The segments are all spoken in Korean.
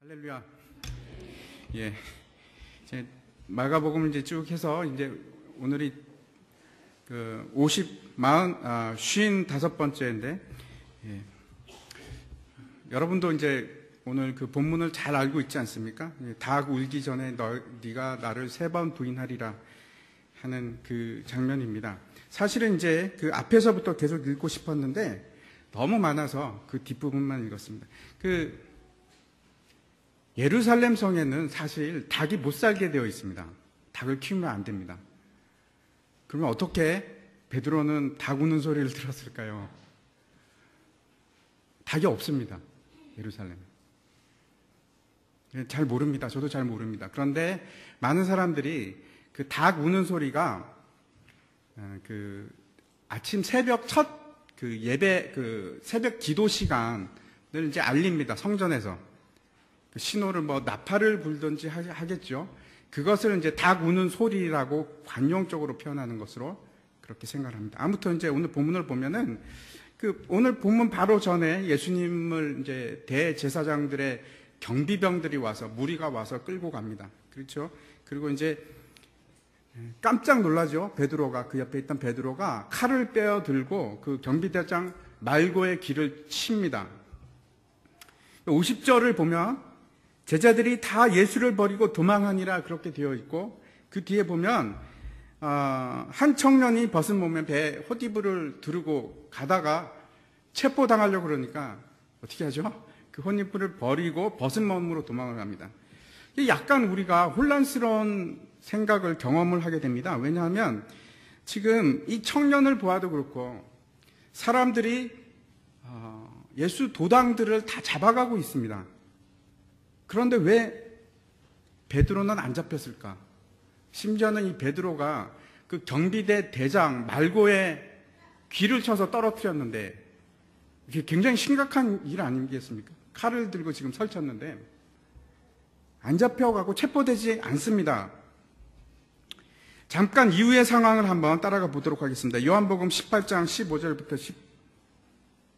할렐루야. 예. 이제 마가복음 이제 쭉 해서 이제 오늘이 그 55번째인데, 예. 여러분도 이제 오늘 그 본문을 잘 알고 있지 않습니까? 예. 닭 울기 전에 네가 나를 3번 부인하리라 하는 그 장면입니다. 사실은 이제 그 앞에서부터 계속 읽고 싶었는데 너무 많아서 그 뒷부분만 읽었습니다. 예루살렘 성에는 사실 닭이 못 살게 되어 있습니다. 닭을 키우면 안 됩니다. 그러면 어떻게 베드로는 닭 우는 소리를 들었을까요? 닭이 없습니다. 예루살렘. 잘 모릅니다. 저도 잘 모릅니다. 그런데 많은 사람들이 그 닭 우는 소리가 그 아침 새벽 첫 그 예배 그 새벽 기도 시간을 이제 알립니다. 성전에서. 신호를 나팔을 불든지 하겠죠. 그것을 이제 닭 우는 소리라고 관용적으로 표현하는 것으로 그렇게 생각합니다. 아무튼 이제 오늘 본문을 보면은 오늘 본문 바로 전에 예수님을 이제 대제사장들의 경비병들이 와서 무리가 와서 끌고 갑니다. 그렇죠? 그리고 이제 깜짝 놀라죠. 베드로가 그 옆에 있던 베드로가 칼을 빼어 들고 그 경비대장 말고의 길을 칩니다. 50절을 보면 제자들이 다 예수를 버리고 도망하니라 그렇게 되어 있고, 그 뒤에 보면 한 청년이 벗은 몸에 배에 헛이불을 두르고 가다가 체포당하려고 그러니까 어떻게 하죠? 그 헛이불을 버리고 벗은 몸으로 도망을 합니다. 약간 우리가 혼란스러운 생각을 경험을 하게 됩니다. 왜냐하면 지금 이 청년을 보아도 그렇고 사람들이 예수 도당들을 다 잡아가고 있습니다. 그런데 왜 베드로는 안 잡혔을까? 심지어는 이 베드로가 그 경비대 대장 말고의 귀를 쳐서 떨어뜨렸는데, 이게 굉장히 심각한 일 아니겠습니까? 칼을 들고 지금 설쳤는데 안 잡혀가고 체포되지 않습니다. 잠깐 이후의 상황을 한번 따라가 보도록 하겠습니다. 요한복음 18장 15절부터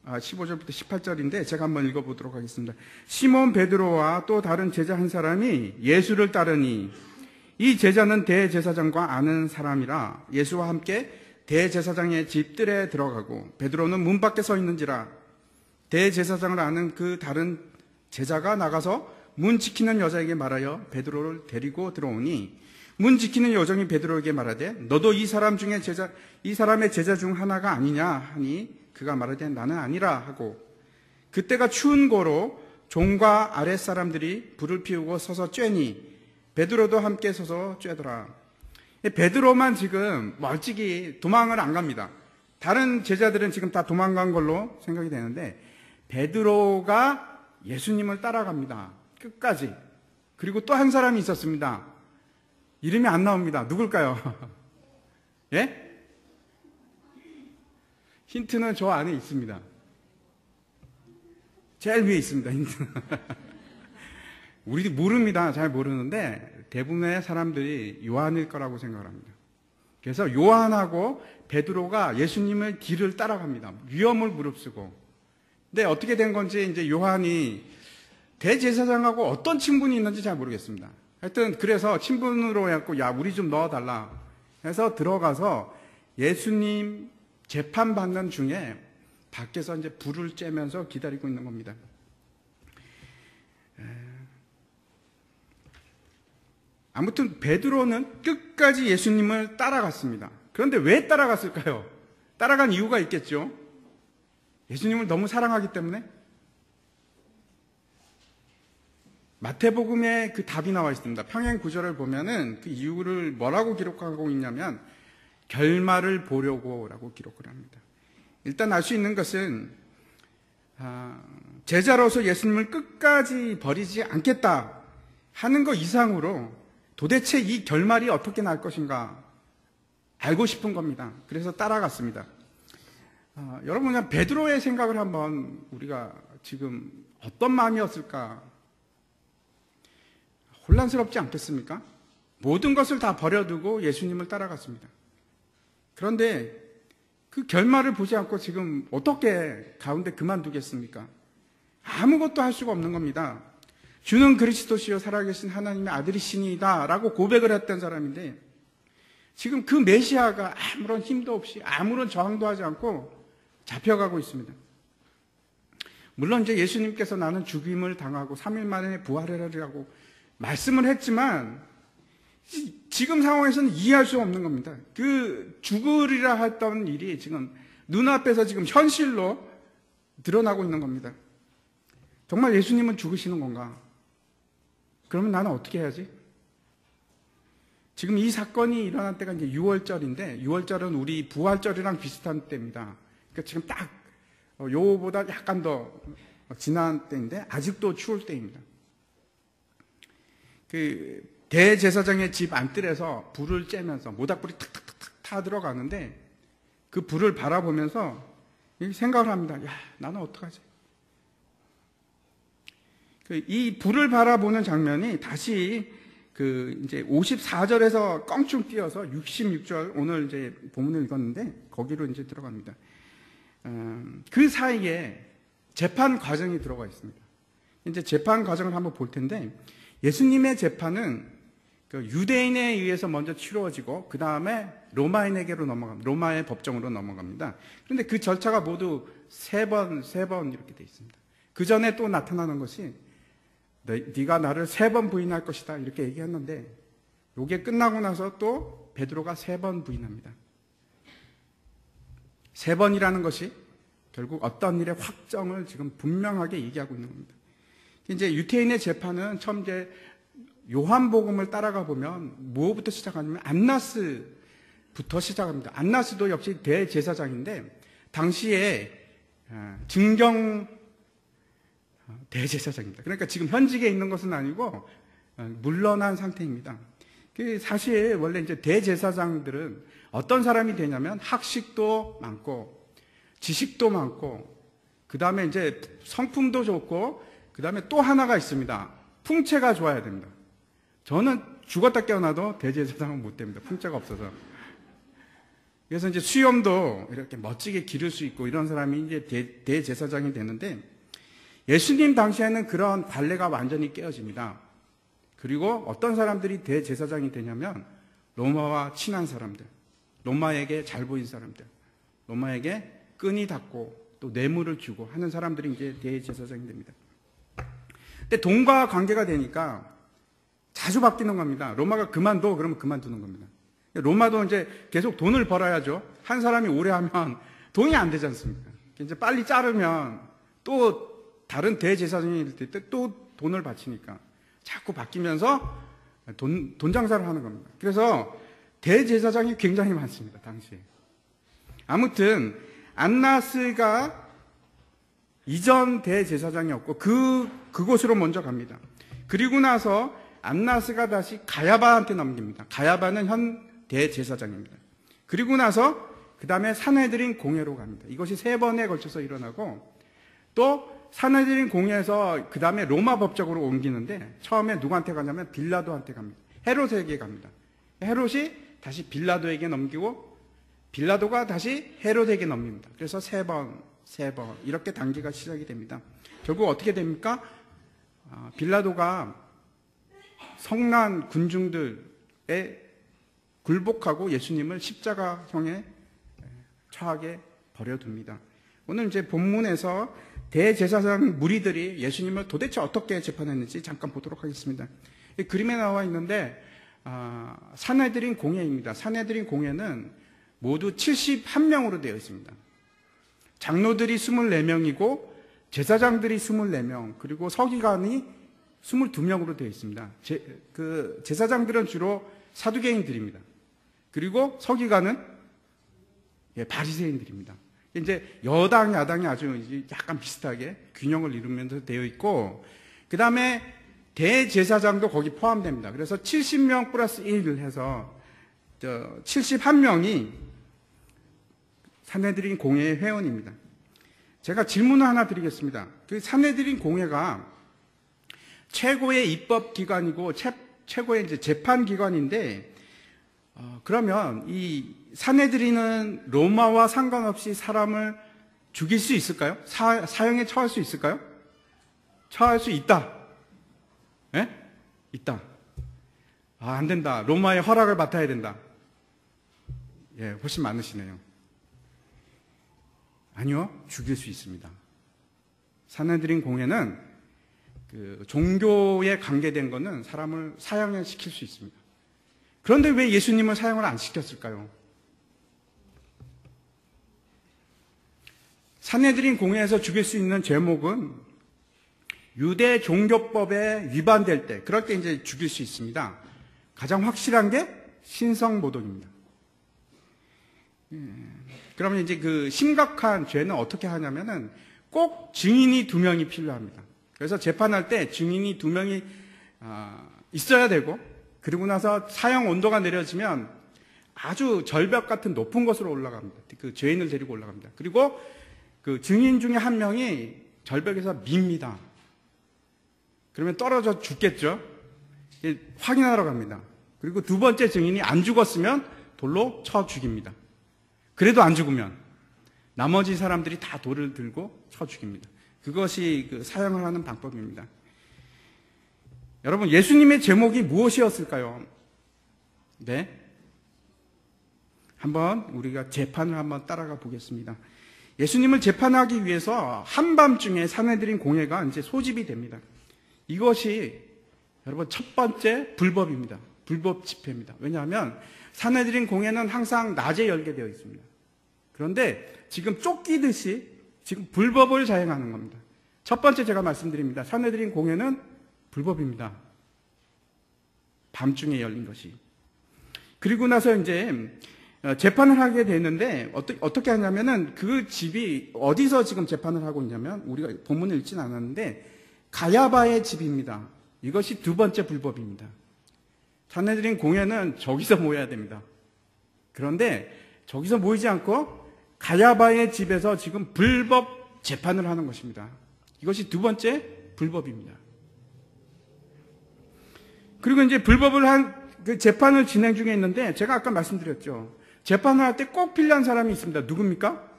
18절인데 제가 한번 읽어보도록 하겠습니다. 시몬 베드로와 또 다른 제자 한 사람이 예수를 따르니 이 제자는 대제사장과 아는 사람이라 예수와 함께 대제사장의 집들에 들어가고 베드로는 문 밖에 서 있는지라 대제사장을 아는 그 다른 제자가 나가서 문 지키는 여자에게 말하여 베드로를 데리고 들어오니 문 지키는 여종이 베드로에게 말하되 너도 이 사람의 제자 중 하나가 아니냐 하니 그가 말하되 나는 아니라 하고, 그때가 추운 고로 종과 아랫사람들이 불을 피우고 서서 쬐니 베드로도 함께 서서 쬐더라. 베드로만 지금 멀찍이 도망을 안 갑니다. 다른 제자들은 지금 다 도망간 걸로 생각이 되는데 베드로가 예수님을 따라갑니다. 끝까지. 그리고 또 한 사람이 있었습니다. 이름이 안 나옵니다. 누굴까요? 예? 힌트는 저 안에 있습니다. 제일 위에 있습니다, 힌트는. 우리도 모릅니다. 잘 모르는데 대부분의 사람들이 요한일 거라고 생각을 합니다. 그래서 요한하고 베드로가 예수님의 길을 따라갑니다. 위험을 무릅쓰고. 근데 어떻게 된 건지 이제 요한이 대제사장하고 어떤 친분이 있는지 잘 모르겠습니다. 하여튼 그래서 친분으로 해갖고 야 우리 좀 넣어달라 해서 들어가서 예수님 재판받는 중에 밖에서 이제 불을 쬐면서 기다리고 있는 겁니다. 아무튼 베드로는 끝까지 예수님을 따라갔습니다. 그런데 왜 따라갔을까요? 따라간 이유가 있겠죠. 예수님을 너무 사랑하기 때문에. 마태복음에 그 답이 나와 있습니다. 평행 구절을 보면은 그 이유를 뭐라고 기록하고 있냐면 결말을 보려고라고 기록을 합니다. 일단 알 수 있는 것은 제자로서 예수님을 끝까지 버리지 않겠다 하는 것 이상으로 도대체 이 결말이 어떻게 날 것인가 알고 싶은 겁니다. 그래서 따라갔습니다. 여러분 그냥 베드로의 생각을 한번 우리가 지금 어떤 마음이었을까 혼란스럽지 않겠습니까? 모든 것을 다 버려두고 예수님을 따라갔습니다. 그런데 그 결말을 보지 않고 지금 어떻게 가운데 그만두겠습니까? 아무것도 할 수가 없는 겁니다. 주는 그리스도시요 살아계신 하나님의 아들이시니이다 라고 고백을 했던 사람인데, 지금 그 메시아가 아무런 힘도 없이 아무런 저항도 하지 않고 잡혀가고 있습니다. 물론 이제 예수님께서 나는 죽임을 당하고 3일 만에 부활하리라고 말씀을 했지만, 지금 상황에서는 이해할 수 없는 겁니다. 그 죽으리라 했던 일이 지금 눈앞에서 지금 현실로 드러나고 있는 겁니다. 정말 예수님은 죽으시는 건가? 그러면 나는 어떻게 해야지? 지금 이 사건이 일어난 때가 이제 6월절인데, 6월절은 우리 부활절이랑 비슷한 때입니다. 그러니까 지금 딱 요거보다 약간 더 지난 때인데 아직도 추울 때입니다. 그 대제사장의 집 안뜰에서 불을 쬐면서 모닥불이 탁탁탁 타 들어가는데, 그 불을 바라보면서 생각을 합니다. 야, 나는 어떡하지? 이 불을 바라보는 장면이 다시 이제 54절에서 껑충 뛰어서 66절, 오늘 이제 본문을 읽었는데 거기로 이제 들어갑니다. 그 사이에 재판 과정이 들어가 있습니다. 이제 재판 과정을 한번 볼 텐데, 예수님의 재판은 유대인에 의해서 먼저 치루어지고 그 다음에 로마인에게로 넘어갑니다. 로마의 법정으로 넘어갑니다. 그런데 그 절차가 모두 세 번 이렇게 돼 있습니다. 그 전에 또 나타나는 것이 네가 나를 3번 부인할 것이다 이렇게 얘기했는데, 이게 끝나고 나서 또 베드로가 3번 부인합니다. 3번이라는 것이 결국 어떤 일의 확정을 지금 분명하게 얘기하고 있는 겁니다. 이제 유태인의 재판은 처음 이제 요한복음을 따라가 보면 뭐부터 시작하냐면 안나스부터 시작합니다. 안나스도 역시 대제사장인데 당시에 증경 대제사장입니다. 그러니까 지금 현직에 있는 것은 아니고 물러난 상태입니다. 사실 원래 이제 대제사장들은 어떤 사람이 되냐면 학식도 많고 지식도 많고 그 다음에 이제 성품도 좋고 그 다음에 또 하나가 있습니다. 풍채가 좋아야 됩니다. 저는 죽었다 깨어나도 대제사장은 못 됩니다. 풍채가 없어서. 그래서 이제 수염도 이렇게 멋지게 기를 수 있고 이런 사람이 이제 대제사장이 되는데, 예수님 당시에는 그런 관례가 완전히 깨어집니다. 그리고 어떤 사람들이 대제사장이 되냐면 로마와 친한 사람들, 로마에게 잘 보인 사람들, 로마에게 끈이 닿고 또 뇌물을 주고 하는 사람들이 이제 대제사장이 됩니다. 근데 돈과 관계가 되니까 자주 바뀌는 겁니다. 로마가 그만둬 그러면 그만두는 겁니다. 로마도 이제 계속 돈을 벌어야죠. 한 사람이 오래 하면 돈이 안 되지 않습니까? 이제 빨리 자르면 또 다른 대제사장이 될 때 또 돈을 바치니까 자꾸 바뀌면서 돈 장사를 하는 겁니다. 그래서 대제사장이 굉장히 많습니다, 당시에. 아무튼 안나스가 이전 대제사장이었고 그곳으로 먼저 갑니다. 그리고 나서 안나스가 다시 가야바한테 넘깁니다. 가야바는 현 대제사장입니다. 그리고 나서 그 다음에 산헤드린 공회로 갑니다. 이것이 3번에 걸쳐서 일어나고, 또 산헤드린 공회에서 그 다음에 로마 법적으로 옮기는데 처음에 누구한테 가냐면 빌라도한테 갑니다. 헤롯에게 갑니다. 헤롯이 다시 빌라도에게 넘기고 빌라도가 다시 헤롯에게 넘깁니다. 그래서 3번 이렇게 단계가 시작이 됩니다. 결국 어떻게 됩니까? 빌라도가 성난 군중들에 굴복하고 예수님을 십자가형에 처하게 버려둡니다. 오늘 이제 본문에서 대제사장 무리들이 예수님을 도대체 어떻게 재판했는지 잠깐 보도록 하겠습니다. 이 그림에 나와 있는데 산헤드린 공회입니다. 산헤드린 공회는 모두 71명으로 되어 있습니다. 장로들이 24명이고 제사장들이 24명, 그리고 서기관이 22명으로 되어 있습니다. 제사장들은 주로 사두개인들입니다. 그리고 서기관은 바리새인들입니다. 이제 여당, 야당이 아주 약간 비슷하게 균형을 이루면서 되어 있고, 그 다음에 대제사장도 거기 포함됩니다. 그래서 70명 플러스 1을 해서 71명이 산헤드린 공회의 회원입니다. 제가 질문을 하나 드리겠습니다. 그 산헤드린 공회가 최고의 입법기관이고 최고의 이제 재판기관인데, 그러면 이 산헤드린은 로마와 상관없이 사람을 죽일 수 있을까요? 사형에 처할 수 있을까요? 처할 수 있다. 안 된다. 로마의 허락을 받아야 된다. 예, 훨씬 많으시네요. 아니요, 죽일 수 있습니다. 산헤드린 공회는 그 종교에 관계된 거는 사람을 사형을 시킬 수 있습니다. 그런데 왜 예수님을 사형을 안 시켰을까요? 산헤드린 공회에서 죽일 수 있는 제목은 유대 종교법에 위반될 때, 그럴 때 이제 죽일 수 있습니다. 가장 확실한 게 신성모독입니다. 그러면 이제 그 심각한 죄는 어떻게 하냐면은 꼭 증인이 2명이 필요합니다. 그래서 재판할 때 증인이 2명이 있어야 되고, 그리고 나서 사형 온도가 내려지면 아주 절벽 같은 높은 곳으로 올라갑니다. 그 죄인을 데리고 올라갑니다. 그리고 그 증인 중에 한 명이 절벽에서 밉니다. 그러면 떨어져 죽겠죠. 확인하러 갑니다. 그리고 두 번째 증인이 안 죽었으면 돌로 쳐 죽입니다. 그래도 안 죽으면 나머지 사람들이 다 돌을 들고 쳐 죽입니다. 그것이 그 사형을 하는 방법입니다. 여러분, 예수님의 제목이 무엇이었을까요? 네? 한번 우리가 재판을 한번 따라가 보겠습니다. 예수님을 재판하기 위해서 한밤중에 산헤드린 공회가 이제 소집이 됩니다. 이것이 여러분 첫 번째 불법입니다. 불법 집회입니다. 왜냐하면 산헤드린 공회는 항상 낮에 열게 되어 있습니다. 그런데 지금 쫓기듯이 지금 불법을 자행하는 겁니다. 첫 번째 제가 말씀드립니다. 산헤드린 공회는 불법입니다. 밤중에 열린 것이. 그리고 나서 이제 재판을 하게 되는데 어떻게 하냐면은 그 집이 어디서 지금 재판을 하고 있냐면 우리가 본문을 읽진 않았는데 가야바의 집입니다. 이것이 두 번째 불법입니다. 산헤드린 공회는 저기서 모여야 됩니다. 그런데 저기서 모이지 않고 가야바의 집에서 지금 불법 재판을 하는 것입니다. 이것이 두 번째 불법입니다. 그리고 이제 불법을 한 그 재판을 진행 중에 있는데 제가 아까 말씀드렸죠. 재판을 할 때 꼭 필요한 사람이 있습니다. 누굽니까?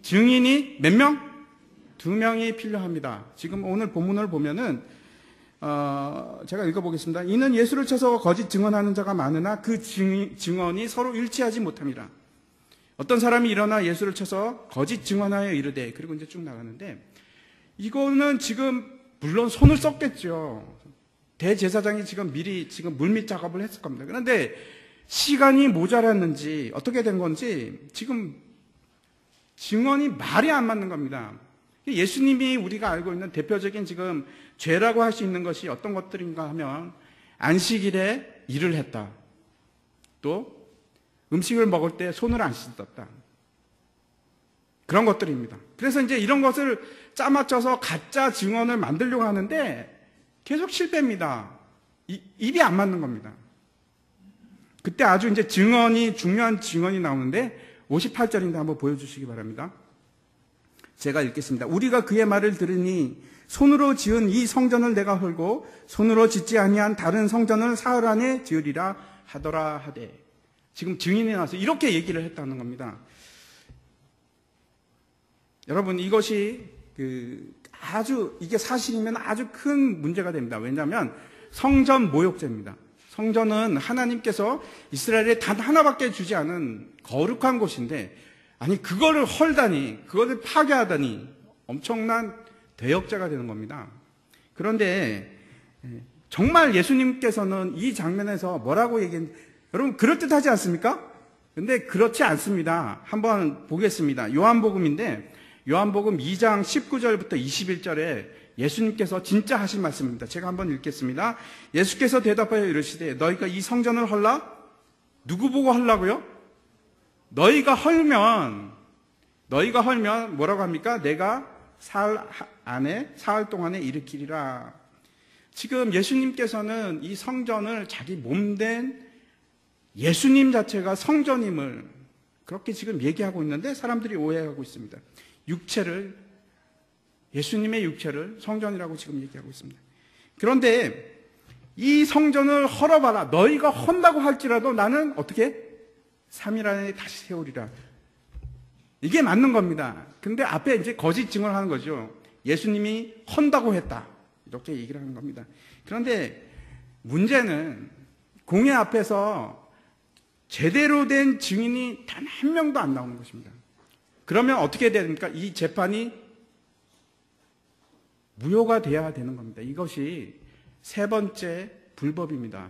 증인이 몇 명? 2명이 필요합니다. 지금 오늘 본문을 보면은 제가 읽어보겠습니다. 이는 예수를 쳐서 거짓 증언하는 자가 많으나 그 증언이 서로 일치하지 못합니다. 어떤 사람이 일어나 예수를 쳐서 거짓 증언하여 이르되, 그리고 이제 쭉 나가는데 이거는 지금 물론 손을 썼겠죠. 대제사장이 지금 미리 지금 물밑 작업을 했을 겁니다. 그런데 시간이 모자랐는지 어떻게 된 건지 지금 증언이 말이 안 맞는 겁니다. 예수님이 우리가 알고 있는 대표적인 지금 죄라고 할 수 있는 것이 어떤 것들인가 하면 안식일에 일을 했다. 또 음식을 먹을 때 손을 안 씻었다. 그런 것들입니다. 그래서 이제 이런 것을 짜맞춰서 가짜 증언을 만들려고 하는데 계속 실패입니다. 입이 안 맞는 겁니다. 그때 아주 이제 중요한 증언이 나오는데 58절인데 한번 보여주시기 바랍니다. 제가 읽겠습니다. 우리가 그의 말을 들으니 손으로 지은 이 성전을 내가 헐고 손으로 짓지 아니한 다른 성전을 사흘 안에 지으리라 하더라 하되. 지금 증인이 나와서 이렇게 얘기를 했다는 겁니다. 여러분, 이것이 이게 사실이면 아주 큰 문제가 됩니다. 왜냐하면 성전 모욕죄입니다. 성전은 하나님께서 이스라엘에 단 하나밖에 주지 않은 거룩한 곳인데, 아니 그거를 헐다니, 그거를 파괴하다니 엄청난 대역죄가 되는 겁니다. 그런데 정말 예수님께서는 이 장면에서 뭐라고 여러분 그럴듯하지 않습니까? 근데 그렇지 않습니다. 한번 보겠습니다. 요한복음인데 요한복음 2장 19절부터 21절에 예수님께서 진짜 하신 말씀입니다. 제가 한번 읽겠습니다. 예수께서 대답하여 이르시되 너희가 이 성전을 헐라? 누구 보고 헐라고요? 너희가 헐면 뭐라고 합니까? 내가 사흘 동안에 일으키리라. 지금 예수님께서는 이 성전을 자기 몸된 예수님 자체가 성전임을 그렇게 지금 얘기하고 있는데 사람들이 오해하고 있습니다. 예수님의 육체를 성전이라고 지금 얘기하고 있습니다. 그런데 이 성전을 헐어봐라. 너희가 헌다고 할지라도 나는 어떻게? 3일 안에 다시 세우리라. 이게 맞는 겁니다. 근데 앞에 이제 거짓 증언을 하는 거죠. 예수님이 헌다고 했다. 이렇게 얘기를 하는 겁니다. 그런데 문제는 공회 앞에서 제대로 된 증인이 단 한 명도 안 나오는 것입니다. 그러면 어떻게 됩니까? 이 재판이 무효가 돼야 되는 겁니다. 이것이 세 번째 불법입니다.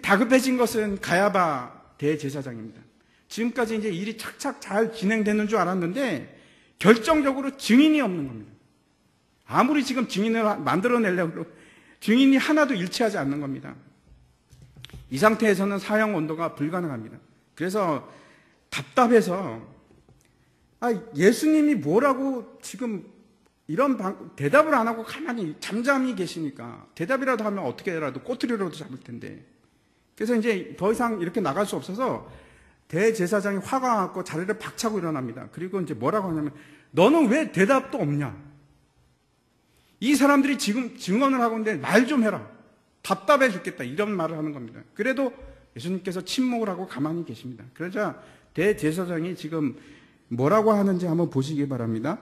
다급해진 것은 가야바 대제사장입니다. 지금까지 이제 일이 착착 잘 진행되는 줄 알았는데 결정적으로 증인이 없는 겁니다. 아무리 지금 증인을 만들어내려고 증인이 하나도 일치하지 않는 겁니다. 이 상태에서는 사형 언도가 불가능합니다. 그래서 답답해서 예수님이 뭐라고 지금 이런 대답을 안 하고 가만히 잠잠히 계시니까 대답이라도 하면 어떻게라도 꼬투리라도 잡을 텐데, 그래서 이제 더 이상 이렇게 나갈 수 없어서 대제사장이 화가 나고 자리를 박차고 일어납니다. 그리고 이제 뭐라고 하냐면, 너는 왜 대답도 없냐? 이 사람들이 지금 증언을 하고 있는데 말 좀 해라. 답답해 죽겠다. 이런 말을 하는 겁니다. 그래도 예수님께서 침묵을 하고 가만히 계십니다. 그러자 대제사장이 지금 뭐라고 하는지 한번 보시기 바랍니다.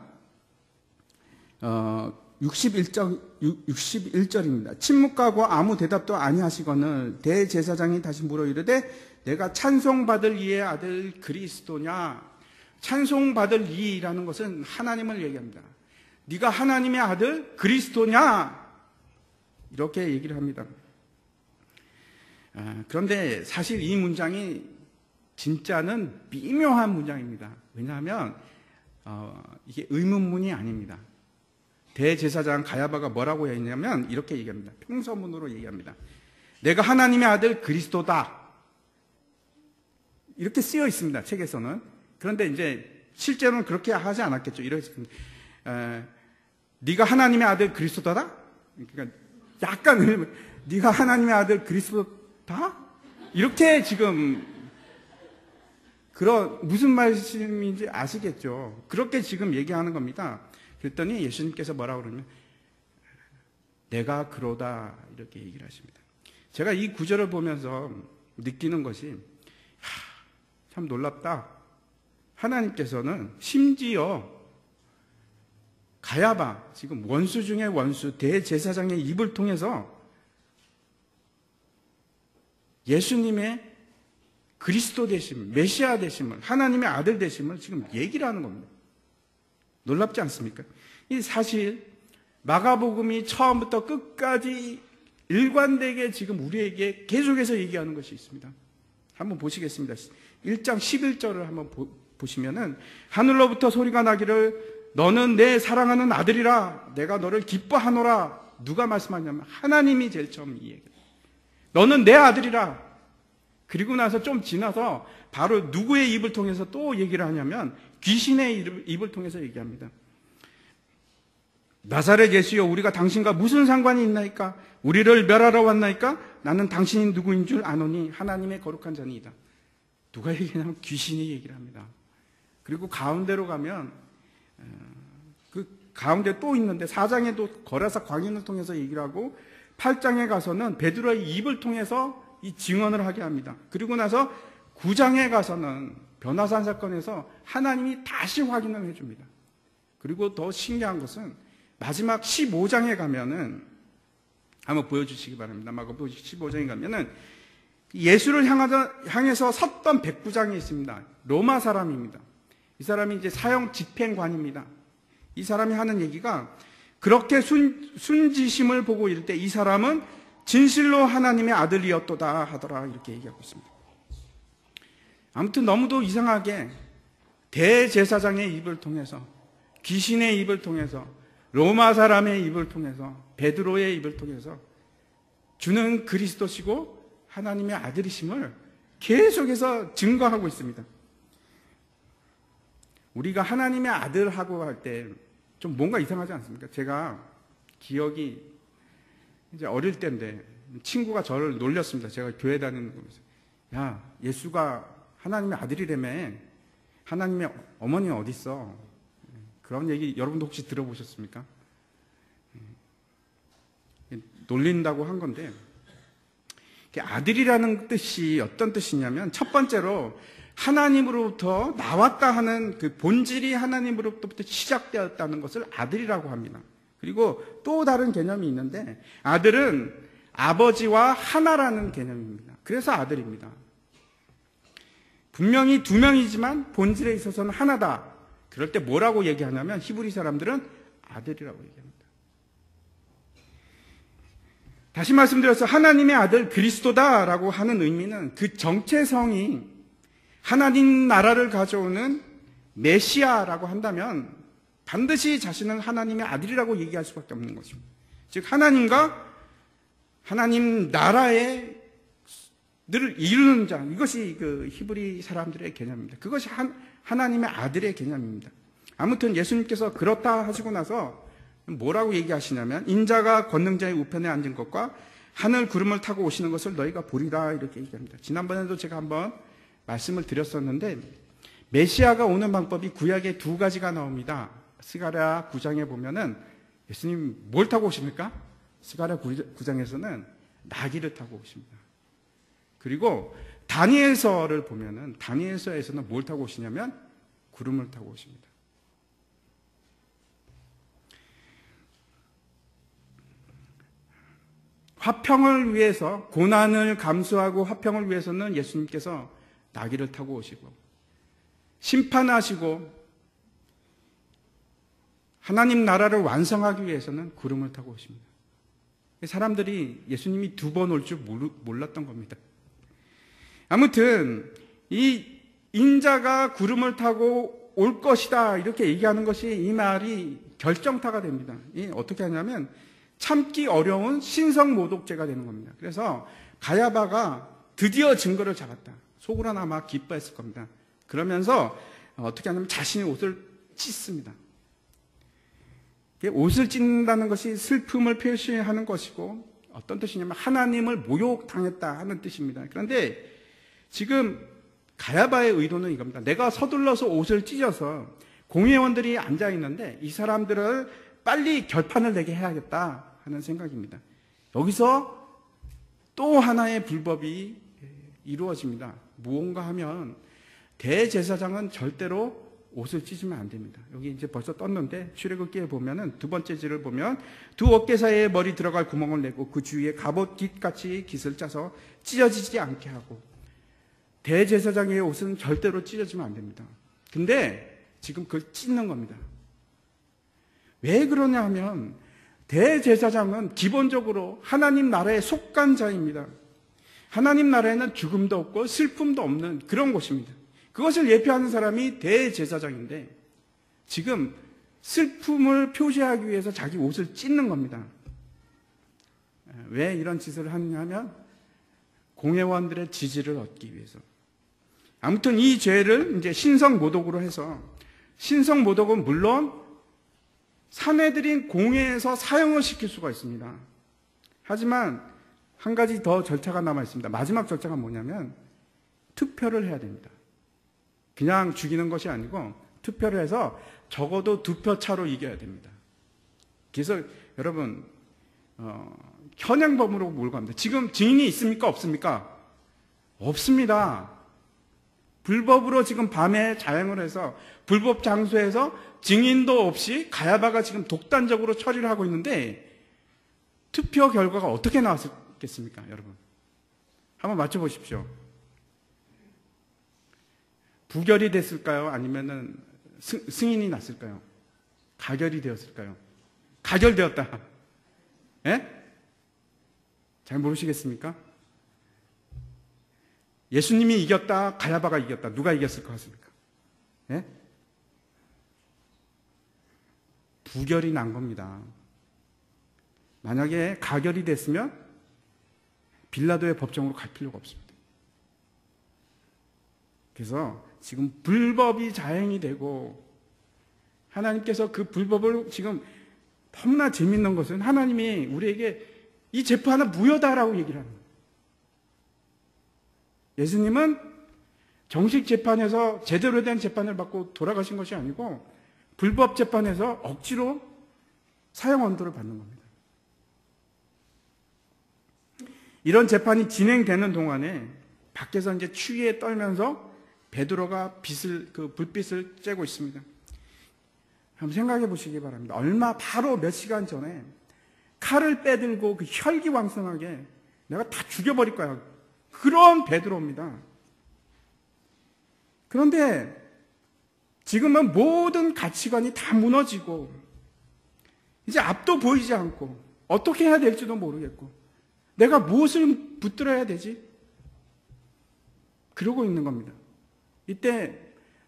61절입니다. 침묵하고 아무 대답도 아니하시거늘 대제사장이 다시 물어 이르되 내가 찬송받을 이의 아들 그리스도냐? 찬송받을 이라는 것은 하나님을 얘기합니다. 네가 하나님의 아들 그리스도냐? 이렇게 얘기를 합니다. 그런데 사실 이 문장이 진짜는 미묘한 문장입니다. 왜냐하면 이게 의문문이 아닙니다. 대제사장 가야바가 뭐라고 했냐면 이렇게 얘기합니다. 평서문으로 얘기합니다. 내가 하나님의 아들 그리스도다. 이렇게 쓰여 있습니다. 책에서는. 그런데 이제 실제로는 그렇게 하지 않았겠죠. 이렇게 네가 하나님의 아들 그리스도다? 그러니까 약간 네가 하나님의 아들 그리스도다? 이렇게 지금 그런 무슨 말씀인지 아시겠죠? 그렇게 지금 얘기하는 겁니다. 그랬더니 예수님께서 뭐라고 그러냐면 내가 그러다 이렇게 얘기를 하십니다. 제가 이 구절을 보면서 느끼는 것이 참 놀랍다. 하나님께서는 심지어 가야바, 지금 원수 중에 원수, 대제사장의 입을 통해서 예수님의 그리스도 되심, 메시아 되심을, 하나님의 아들 되심을 지금 얘기를 하는 겁니다. 놀랍지 않습니까? 이 사실 마가복음이 처음부터 끝까지 일관되게 지금 우리에게 계속해서 얘기하는 것이 있습니다. 한번 보시겠습니다. 1장 11절을 한번 보시면은 하늘로부터 소리가 나기를 너는 내 사랑하는 아들이라 내가 너를 기뻐하노라. 누가 말씀하냐면 하나님이 제일 처음 이 얘기. 너는 내 아들이라. 그리고 나서 좀 지나서 바로 누구의 입을 통해서 또 얘기를 하냐면 귀신의 입을 통해서 얘기합니다. 나사렛 예수여 우리가 당신과 무슨 상관이 있나이까? 우리를 멸하러 왔나이까? 나는 당신이 누구인 줄 아노니 하나님의 거룩한 자니이다. 누가 얘기하냐면 귀신이 얘기를 합니다. 그리고 가운데로 가면 그 가운데 또 있는데 4장에도 거라사 광인을 통해서 얘기를 하고 8장에 가서는 베드로의 입을 통해서 이 증언을 하게 합니다. 그리고 나서 9장에 가서는 변화산 사건에서 하나님이 다시 확인을 해줍니다. 그리고 더 신기한 것은 마지막 15장에 가면은 한번 보여주시기 바랍니다. 마가복음 15장에 가면은 예수를 향해서 섰던 백부장이 있습니다. 로마 사람입니다. 이 사람이 이제 사형 집행관입니다. 이 사람이 하는 얘기가 그렇게 순지심을 보고 이럴 때 이 사람은 진실로 하나님의 아들이었도다 하더라 이렇게 얘기하고 있습니다. 아무튼 너무도 이상하게 대제사장의 입을 통해서 귀신의 입을 통해서 로마 사람의 입을 통해서 베드로의 입을 통해서 주는 그리스도시고 하나님의 아들이심을 계속해서 증거하고 있습니다. 우리가 하나님의 아들하고 할 때 좀 뭔가 이상하지 않습니까? 제가 기억이 이제 어릴 때인데 친구가 저를 놀렸습니다. 제가 교회 다니는 거면서 야 예수가 하나님의 아들이라며 하나님의 어머니는 어디 있어? 그런 얘기 여러분도 혹시 들어보셨습니까? 놀린다고 한 건데 아들이라는 뜻이 어떤 뜻이냐면 첫 번째로 하나님으로부터 나왔다 하는 그 본질이 하나님으로부터 시작되었다는 것을 아들이라고 합니다. 그리고 또 다른 개념이 있는데 아들은 아버지와 하나라는 개념입니다. 그래서 아들입니다. 분명히 두 명이지만 본질에 있어서는 하나다. 그럴 때 뭐라고 얘기하냐면 히브리 사람들은 아들이라고 얘기합니다. 다시 말씀드려서 하나님의 아들 그리스도다라고 하는 의미는 그 정체성이 하나님 나라를 가져오는 메시아라고 한다면 반드시 자신은 하나님의 아들이라고 얘기할 수밖에 없는 것입니다. 즉 하나님과 하나님 나라의 늘 이루는 자, 이것이 그 히브리 사람들의 개념입니다. 그것이 하나님의 아들의 개념입니다. 아무튼 예수님께서 그렇다 하시고 나서 뭐라고 얘기하시냐면 인자가 권능자의 우편에 앉은 것과 하늘 구름을 타고 오시는 것을 너희가 보리라 이렇게 얘기합니다. 지난번에도 제가 한번 말씀을 드렸었는데 메시아가 오는 방법이 구약에 두 가지가 나옵니다. 스가랴 9장에 보면은 예수님 뭘 타고 오십니까? 스가랴 9장에서는 나귀를 타고 오십니다. 그리고 다니엘서를 보면은 다니엘서에서는 뭘 타고 오시냐면 구름을 타고 오십니다. 화평을 위해서 고난을 감수하고 화평을 위해서는 예수님께서 나귀를 타고 오시고 심판하시고 하나님 나라를 완성하기 위해서는 구름을 타고 오십니다. 사람들이 예수님이 두 번 올 줄 몰랐던 겁니다. 아무튼 이 인자가 구름을 타고 올 것이다 이렇게 얘기하는 것이 이 말이 결정타가 됩니다. 어떻게 하냐면 참기 어려운 신성모독죄가 되는 겁니다. 그래서 가야바가 드디어 증거를 잡았다. 속으로는 아마 기뻐했을 겁니다. 그러면서 어떻게 하냐면 자신의 옷을 찢습니다. 옷을 찢는다는 것이 슬픔을 표시하는 것이고 어떤 뜻이냐면 하나님을 모욕당했다 하는 뜻입니다. 그런데 지금 가야바의 의도는 이겁니다. 내가 서둘러서 옷을 찢어서 공회원들이 앉아있는데 이 사람들을 빨리 결판을 내게 해야겠다 하는 생각입니다. 여기서 또 하나의 불법이 이루어집니다. 무언가 하면 대제사장은 절대로 옷을 찢으면 안 됩니다. 여기 이제 벌써 떴는데 출애굽기에 보면은 두 번째 질을 보면 두 어깨 사이에 머리 들어갈 구멍을 내고 그 주위에 갑옷깃같이 깃을 짜서 찢어지지 않게 하고 대제사장의 옷은 절대로 찢어지면 안 됩니다. 근데 지금 그걸 찢는 겁니다. 왜 그러냐 하면 대제사장은 기본적으로 하나님 나라에 속한 자입니다. 하나님 나라에는 죽음도 없고 슬픔도 없는 그런 곳입니다. 그것을 예표하는 사람이 대제사장인데 지금 슬픔을 표시하기 위해서 자기 옷을 찢는 겁니다. 왜 이런 짓을 하느냐 하면 공회원들의 지지를 얻기 위해서. 아무튼 이 죄를 이제 신성모독으로 해서 신성모독은 물론 사내들인 공회에서 사형을 시킬 수가 있습니다. 하지만 한 가지 더 절차가 남아 있습니다. 마지막 절차가 뭐냐면 투표를 해야 됩니다. 그냥 죽이는 것이 아니고 투표를 해서 적어도 2표 차로 이겨야 됩니다. 그래서 여러분 현행범으로 몰고 갑니다. 지금 증인이 있습니까? 없습니까? 없습니다. 불법으로 지금 밤에 자행을 해서 불법 장소에서 증인도 없이 가야바가 지금 독단적으로 처리를 하고 있는데 투표 결과가 어떻게 나왔겠습니까? 여러분 한번 맞춰보십시오. 부결이 됐을까요? 아니면은 승인이 났을까요? 가결이 되었을까요? 가결되었다. 예? 잘 모르시겠습니까? 예수님이 이겼다, 가야바가 이겼다. 누가 이겼을 것 같습니까? 예? 부결이 난 겁니다. 만약에 가결이 됐으면 빌라도의 법정으로 갈 필요가 없습니다. 그래서 지금 불법이 자행이 되고 하나님께서 그 불법을 지금 너무나 재밌는 것은 하나님이 우리에게 이 재판은 무효다라고 얘기를 하는 거예요. 예수님은 정식 재판에서 제대로 된 재판을 받고 돌아가신 것이 아니고 불법 재판에서 억지로 사형 언도를 받는 겁니다. 이런 재판이 진행되는 동안에 밖에서 이제 추위에 떨면서 베드로가 불빛을 쬐고 있습니다. 한번 생각해 보시기 바랍니다. 바로 몇 시간 전에 칼을 빼들고 그 혈기왕성하게 내가 다 죽여버릴 거야. 그런 베드로입니다. 그런데 지금은 모든 가치관이 다 무너지고 이제 앞도 보이지 않고 어떻게 해야 될지도 모르겠고 내가 무엇을 붙들어야 되지? 그러고 있는 겁니다. 이때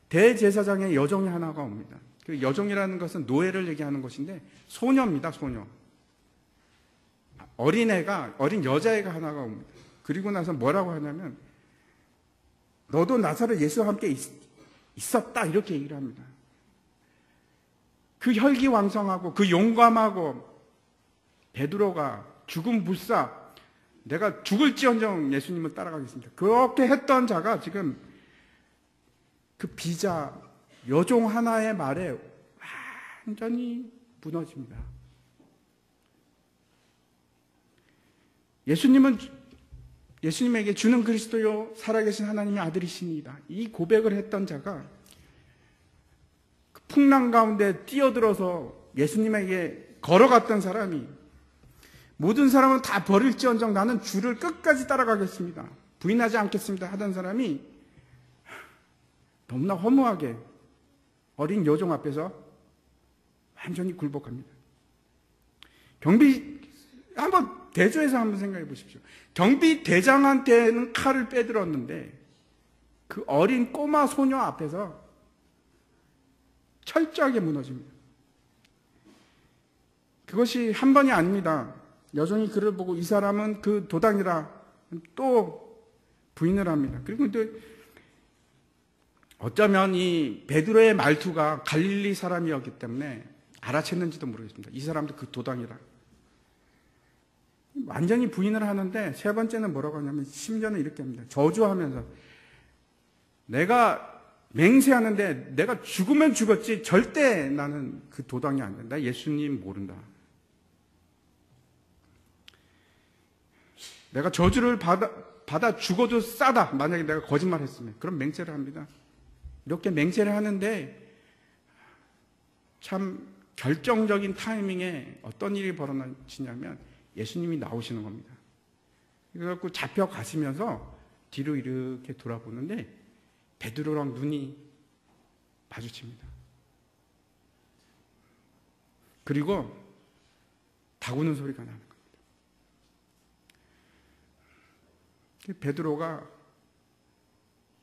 대제사장의 여종이 하나가 옵니다. 그 여종이라는 것은 노예를 얘기하는 것인데 소녀입니다. 소녀. 어린 여자애가 하나가 옵니다. 그리고 나서 뭐라고 하냐면 너도 나사렛 예수와 함께 있었다 이렇게 얘기를 합니다. 그 혈기왕성하고 그 용감하고 베드로가 죽음 불사 내가 죽을지언정 예수님을 따라가겠습니다. 그렇게 했던 자가 지금 그 비자 여종 하나의 말에 완전히 무너집니다. 예수님에게 주는 그리스도요 살아계신 하나님의 아들이시니이다. 이 고백을 했던 자가 그 풍랑 가운데 뛰어들어서 예수님에게 걸어갔던 사람이 모든 사람은 다 버릴지언정 나는 주를 끝까지 따라가겠습니다. 부인하지 않겠습니다. 하던 사람이 너무나 허무하게 어린 여종 앞에서 완전히 굴복합니다. 한번 대조해서 한번 생각해 보십시오. 경비대장한테는 칼을 빼들었는데 그 어린 꼬마 소녀 앞에서 철저하게 무너집니다. 그것이 한 번이 아닙니다. 여종이 그를 보고 이 사람은 그 도당이라 또 부인을 합니다. 그리고 또 어쩌면 이 베드로의 말투가 갈릴리 사람이었기 때문에 알아챘는지도 모르겠습니다. 이 사람도 그 도당이라. 완전히 부인을 하는데 세 번째는 뭐라고 하냐면 심지어는 이렇게 합니다. 저주하면서 내가 맹세하는데 내가 죽으면 죽었지 절대 나는 그 도당이 안 된다. 예수님 모른다. 내가 저주를 받아 죽어도 싸다. 만약에 내가 거짓말했으면 그럼 맹세를 합니다. 이렇게 맹세를 하는데 참 결정적인 타이밍에 어떤 일이 벌어지냐면 예수님이 나오시는 겁니다. 그래갖고 잡혀가시면서 뒤로 이렇게 돌아보는데 베드로랑 눈이 마주칩니다. 그리고 다구는 소리가 나는 겁니다. 베드로가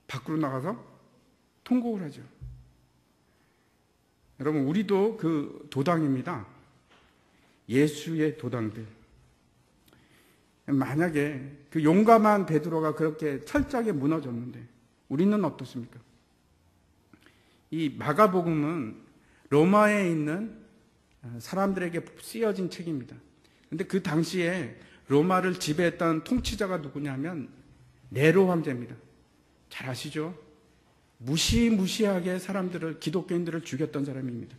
밖으로 나가서 통곡을 하죠. 여러분, 우리도 그 도당입니다. 예수의 도당들. 만약에 그 용감한 베드로가 그렇게 철저하게 무너졌는데 우리는 어떻습니까? 이 마가복음은 로마에 있는 사람들에게 쓰여진 책입니다. 그런데 그 당시에 로마를 지배했던 통치자가 누구냐면 네로 황제입니다. 잘 아시죠? 무시무시하게 사람들을, 기독교인들을 죽였던 사람입니다.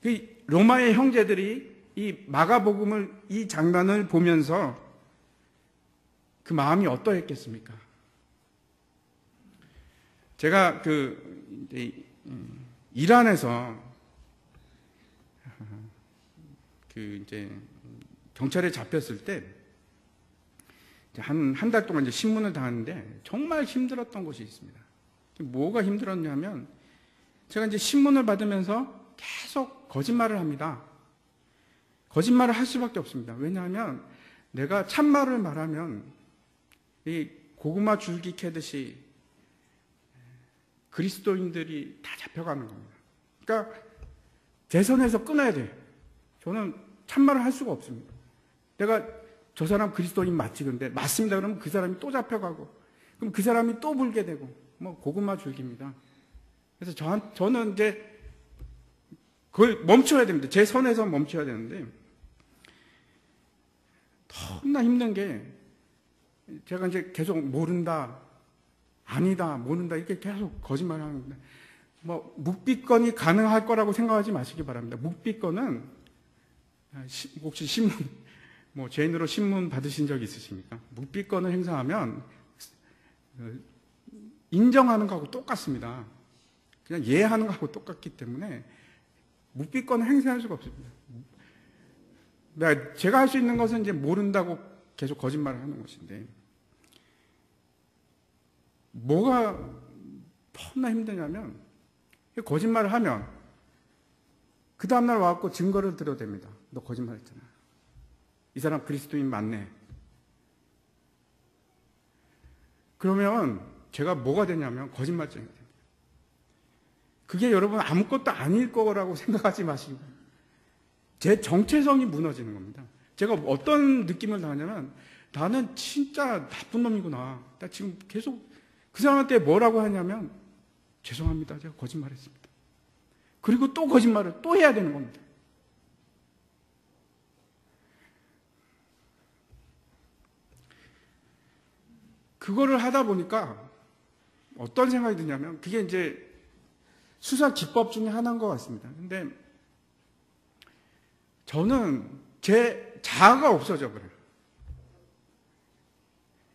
그 로마의 형제들이 이 마가복음을, 이 장면을 보면서 그 마음이 어떠했겠습니까? 제가 이란에서 경찰에 잡혔을 때 한 달 동안 신문을 다하는데 정말 힘들었던 곳이 있습니다. 뭐가 힘들었냐면 제가 신문을 받으면서 계속 거짓말을 합니다. 거짓말을 할 수밖에 없습니다. 왜냐하면 내가 참말을 말하면 이 고구마 줄기 캐듯이 그리스도인들이 다 잡혀가는 겁니다. 그러니까 제 선에서 끊어야 돼요. 저는 참말을 할 수가 없습니다. 내가 저 사람 그리스도인 맞지? 근데 맞습니다. 그러면 그 사람이 또 잡혀가고 그럼 그 사람이 또 불게 되고 고구마 줄기입니다. 그래서 저는 이제 그걸 멈춰야 됩니다. 제 선에서 멈춰야 되는데 너무나 힘든 게 제가 이제 계속 모른다, 아니다, 모른다 이렇게 계속 거짓말을 하는 겁니다. 묵비권이 가능할 거라고 생각하지 마시기 바랍니다. 묵비권은 혹시 신문, 죄인으로 신문 받으신 적 있으십니까? 묵비권을 행사하면 인정하는 거하고 똑같습니다. 그냥 이해하는 거하고 똑같기 때문에 묵비권을 행사할 수가 없습니다. 제가 할 수 있는 것은 이제 모른다고 계속 거짓말을 하는 것인데, 뭐가 너무나 힘드냐면, 거짓말을 하면 그 다음날 와갖고 증거를 들어댑니다. 너 거짓말했잖아. 이 사람 그리스도인 맞네. 그러면 제가 뭐가 되냐면 거짓말쟁이가 됩니다. 그게 여러분 아무것도 아닐 거라고 생각하지 마시고 제 정체성이 무너지는 겁니다. 제가 어떤 느낌을 당하냐면 나는 진짜 나쁜 놈이구나. 나 지금 계속 그 사람한테 뭐라고 하냐면 죄송합니다. 제가 거짓말했습니다. 그리고 또 거짓말을 또 해야 되는 겁니다. 그거를 하다 보니까 어떤 생각이 드냐면 그게 이제 수사 기법 중에 하나인 것 같습니다. 근데 저는 제 자아가 없어져 버려요.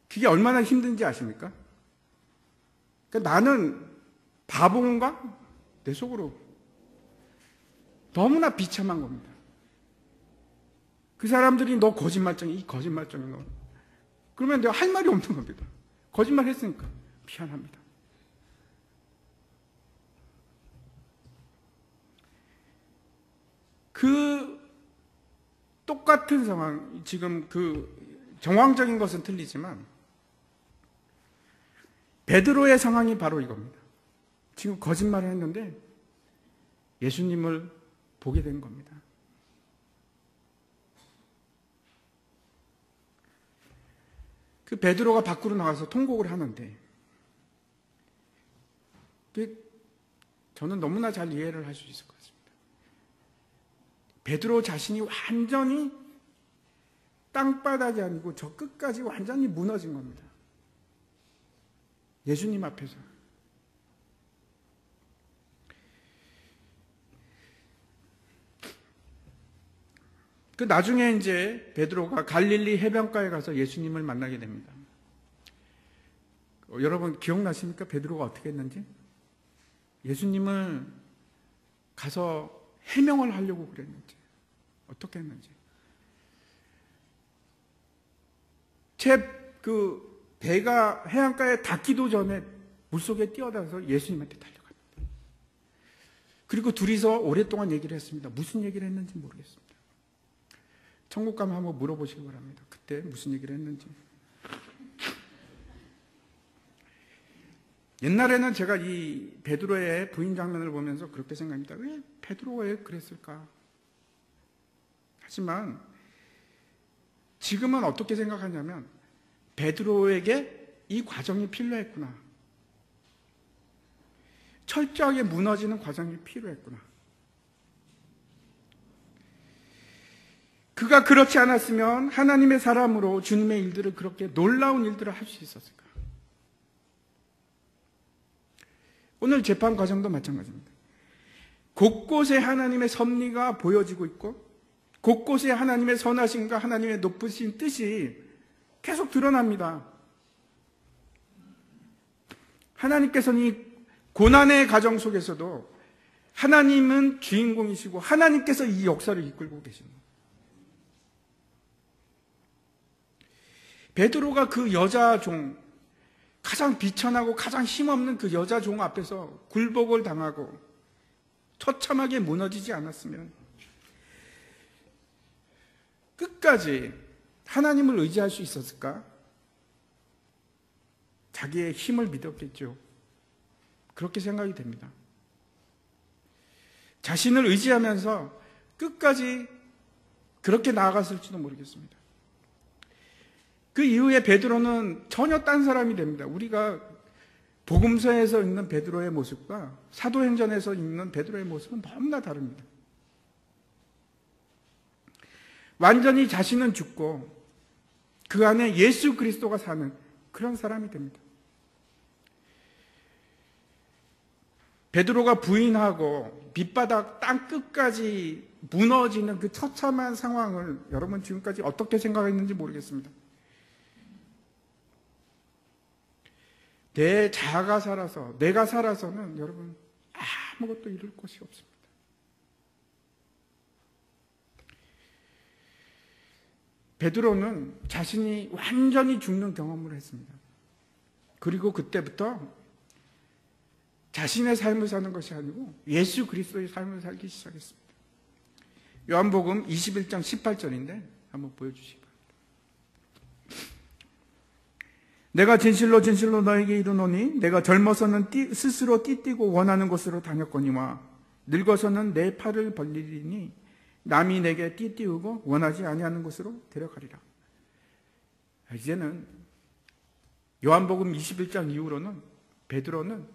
그게 얼마나 힘든지 아십니까? 그러니까 나는 바본가? 내 속으로 너무나 비참한 겁니다. 그 사람들이 너 거짓말쟁이, 이 거짓말쟁이 너. 그러면 내가 할 말이 없는 겁니다. 거짓말 했으니까 미안합니다. 그 똑같은 상황, 지금 그 정황적인 것은 틀리지만 베드로의 상황이 바로 이겁니다. 지금 거짓말을 했는데 예수님을 보게 된 겁니다. 그 베드로가 밖으로 나가서 통곡을 하는데 저는 너무나 잘 이해를 할 수 있을 것 같습니다. 베드로 자신이 완전히 땅바닥이 아니고 저 끝까지 완전히 무너진 겁니다. 예수님 앞에서. 그 나중에 이제 베드로가 갈릴리 해변가에 가서 예수님을 만나게 됩니다. 여러분 기억나십니까? 베드로가 어떻게 했는지? 예수님을 가서 해명을 하려고 그랬는지, 어떻게 했는지. 그 배가 해안가에 닿기도 전에 물속에 뛰어들어서 예수님한테 달려갑니다. 그리고 둘이서 오랫동안 얘기를 했습니다. 무슨 얘기를 했는지 모르겠습니다. 천국 가면 한번 물어보시기 바랍니다. 그때 무슨 얘기를 했는지. 옛날에는 제가 이 베드로의 부인 장면을 보면서 그렇게 생각합니다. 왜 베드로가 왜 그랬을까? 하지만 지금은 어떻게 생각하냐면 베드로에게 이 과정이 필요했구나. 철저하게 무너지는 과정이 필요했구나. 그가 그렇지 않았으면 하나님의 사람으로 주님의 일들을 그렇게 놀라운 일들을 할 수 있었을까? 오늘 재판 과정도 마찬가지입니다. 곳곳에 하나님의 섭리가 보여지고 있고 곳곳에 하나님의 선하심과 하나님의 높으신 뜻이 계속 드러납니다. 하나님께서는 이 고난의 과정 속에서도 하나님은 주인공이시고 하나님께서 이 역사를 이끌고 계십니다. 베드로가 그 여자 종, 가장 비천하고 가장 힘없는 그 여자 종 앞에서 굴복을 당하고 처참하게 무너지지 않았으면 끝까지 하나님을 의지할 수 있었을까? 자기의 힘을 믿었겠죠. 그렇게 생각이 됩니다. 자신을 의지하면서 끝까지 그렇게 나아갔을지도 모르겠습니다. 그 이후에 베드로는 전혀 딴 사람이 됩니다. 우리가 복음서에서 읽는 베드로의 모습과 사도행전에서 읽는 베드로의 모습은 너무나 다릅니다. 완전히 자신은 죽고 그 안에 예수 그리스도가 사는 그런 사람이 됩니다. 베드로가 부인하고 밑바닥 땅 끝까지 무너지는 그 처참한 상황을 여러분 지금까지 어떻게 생각했는지 모르겠습니다. 내 자아가 살아서, 내가 살아서는 여러분 아무것도 이룰 것이 없습니다. 베드로는 자신이 완전히 죽는 경험을 했습니다. 그리고 그때부터 자신의 삶을 사는 것이 아니고 예수 그리스도의 삶을 살기 시작했습니다. 요한복음 21장 18절인데 한번 보여주시기 바랍니다. 내가 진실로 진실로 너에게 이르노니 내가 젊어서는 스스로 띠띠고 원하는 곳으로 다녔거니와 늙어서는 내 팔을 벌리리니 남이 내게 띠띠우고 원하지 아니하는 곳으로 데려가리라. 이제는 요한복음 21장 이후로는 베드로는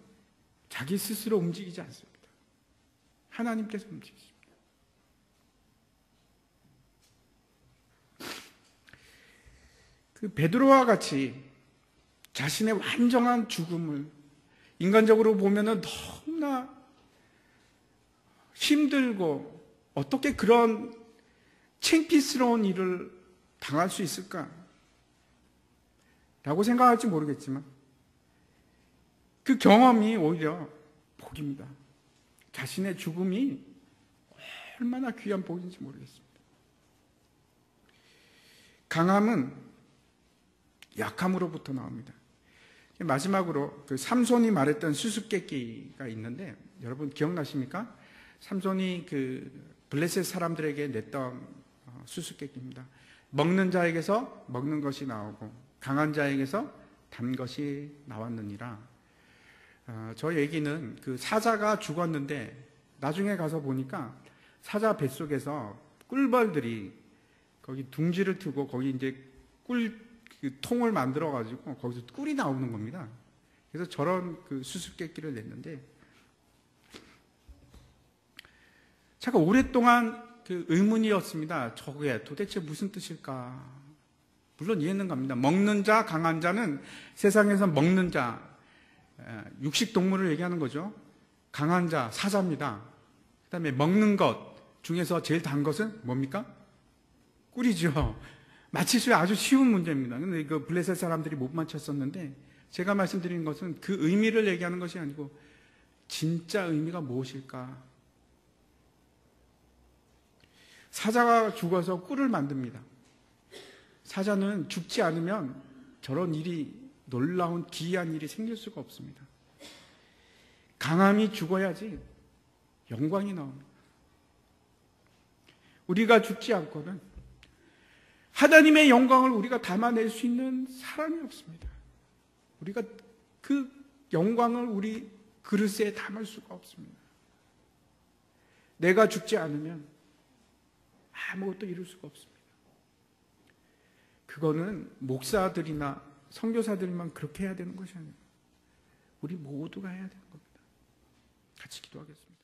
자기 스스로 움직이지 않습니다. 하나님께서 움직이십니다. 그 베드로와 같이 자신의 완전한 죽음을 인간적으로 보면은 너무나 힘들고 어떻게 그런 창피스러운 일을 당할 수 있을까? 라고 생각할지 모르겠지만 그 경험이 오히려 복입니다. 자신의 죽음이 얼마나 귀한 복인지 모르겠습니다. 강함은 약함으로부터 나옵니다. 마지막으로 그 삼손이 말했던 수수께끼가 있는데 여러분 기억나십니까? 삼손이 그 블레셋 사람들에게 냈던 수수께끼입니다. 먹는 자에게서 먹는 것이 나오고 강한 자에게서 단 것이 나왔느니라. 저 얘기는 그 사자가 죽었는데 나중에 가서 보니까 사자 뱃속에서 꿀벌들이 거기 둥지를 트고 거기 이제 그 통을 만들어 가지고 거기서 꿀이 나오는 겁니다. 그래서 저런 그 수수께끼를 냈는데 제가 오랫동안 그 의문이었습니다. 저게 도대체 무슨 뜻일까? 물론 이해는 갑니다. 먹는 자, 강한 자는 세상에서 먹는 자, 육식 동물을 얘기하는 거죠. 강한 자, 사자입니다. 그 다음에 먹는 것 중에서 제일 단 것은 뭡니까? 꿀이죠. 맞힐 아주 쉬운 문제입니다. 근데 그 블레셋 사람들이 못 맞췄었는데 제가 말씀드린 것은 그 의미를 얘기하는 것이 아니고 진짜 의미가 무엇일까? 사자가 죽어서 꿀을 만듭니다. 사자는 죽지 않으면 저런 일이 놀라운 기이한 일이 생길 수가 없습니다. 강함이 죽어야지 영광이 나옵니다. 우리가 죽지 않고는 하나님의 영광을 우리가 담아낼 수 있는 사람이 없습니다. 우리가 그 영광을 우리 그릇에 담을 수가 없습니다. 내가 죽지 않으면 아무것도 이룰 수가 없습니다. 그거는 목사들이나 선교사들만 그렇게 해야 되는 것이 아니에요. 우리 모두가 해야 되는 겁니다. 같이 기도하겠습니다.